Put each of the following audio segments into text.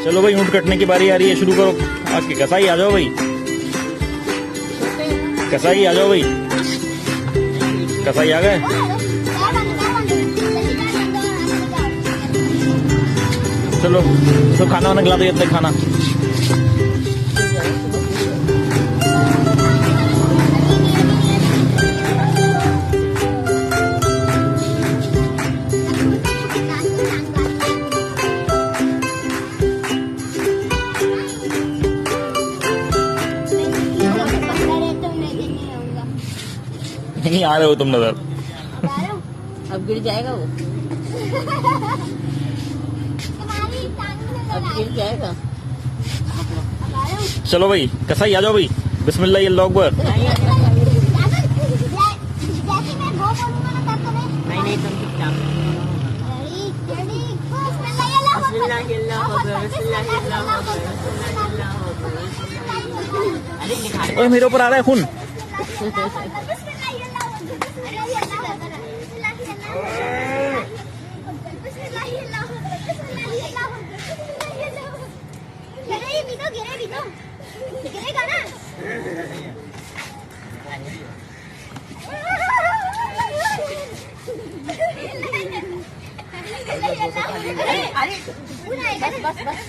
चलो भाई ऊँट कटने की बारी आ रही है, शुरू करो। आपके कसाई आ जाओ भाई, कसाई आ जाओ भाई, कसाई आ गए। चलो तो खाना वाना खिला दो जब तक खाना। नहीं आ रहे हो तुम नजर। अब गिर जाएगा वो, अब गिर जाएगा। चलो भाई कसाई आ जाओ भाई, बिस्मिल्लाह अल्लाहु अकबर। नहीं तुम चुपचाप। ओए मेरे ऊपर आ रहा है खून। गिरेगा ना।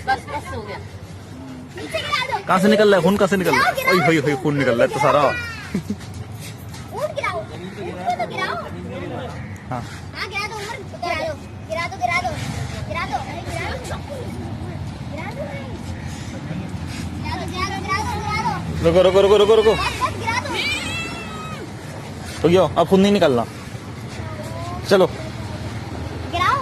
बस हो गया। कहाँ से निकल रहा है खून, कहाँ से निकल रहा है? ओए होए खून निकल रहा है तो सारा। ऊँट गिराओ, ऊँट तो गिराओ। हाँ हाँ गिरा दो, गिरा दो, गिरा दो, गिरा दो, गिरा दो, अरे गिरा दो, गिरा दो, गिरा दो। रुको रुको रुको रुको रुको, बस गिरा दो। तो यो अब खून नहीं निकलना। चलो गिराओ।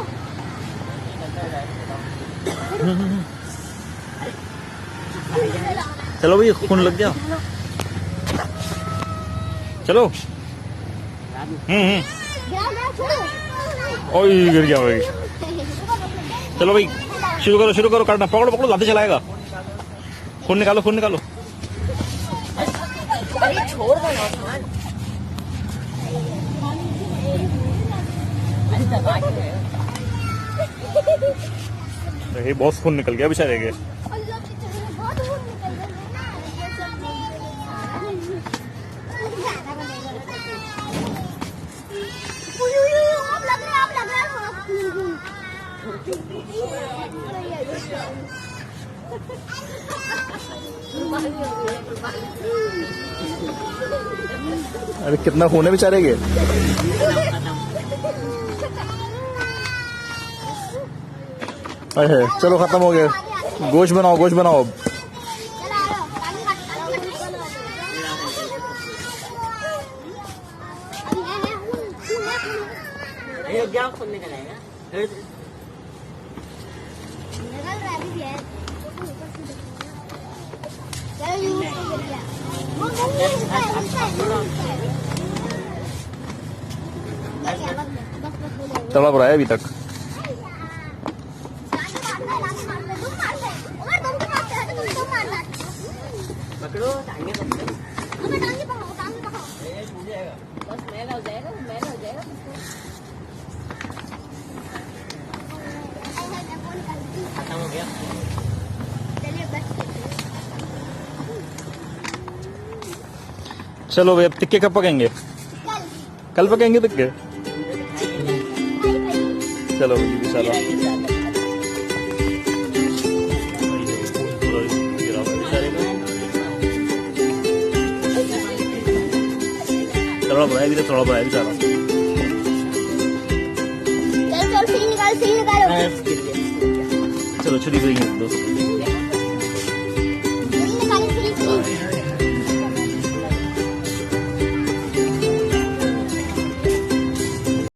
चलो भाई खून लग गया। चलो गिराओ, छोड़ो। ओए गिर गया भाई। चलो भाई शुरू करो काटना। पकड़ो पकड़ो, लाते चलाएगा। खून निकालो, खून निकालो। अरे छोड़ दो ना सामान। अरे दबा के ये बहुत खून निकल गया बेचारे के। अल्लाह की तरह बहुत खून निकल रहा है ना, ये सब आप लग रहा अरे कितना खून है बेचारे के। अरे चलो खत्म हो गया। गोश्त बनाओ, गोश्त बनाओ अब। क्या खून निकल आएगा। तड़प रहा है अभी तक। पकड़ो टांगे पकड़ो। टांगे छूट जाएगा। बस मैल हो जाएगा, मैल हो जाएगा। खत्म हो गया। चलो भाई अब टिक्के कब पकेंगे? कल पकेंगे टिक्के। चलो भाई इंशाल्लाह। थोड़ा बनाया भी, थोड़ा बनाया बेचारा। चल सील निकालो। चलो छुरी करेंगे दोस्तों।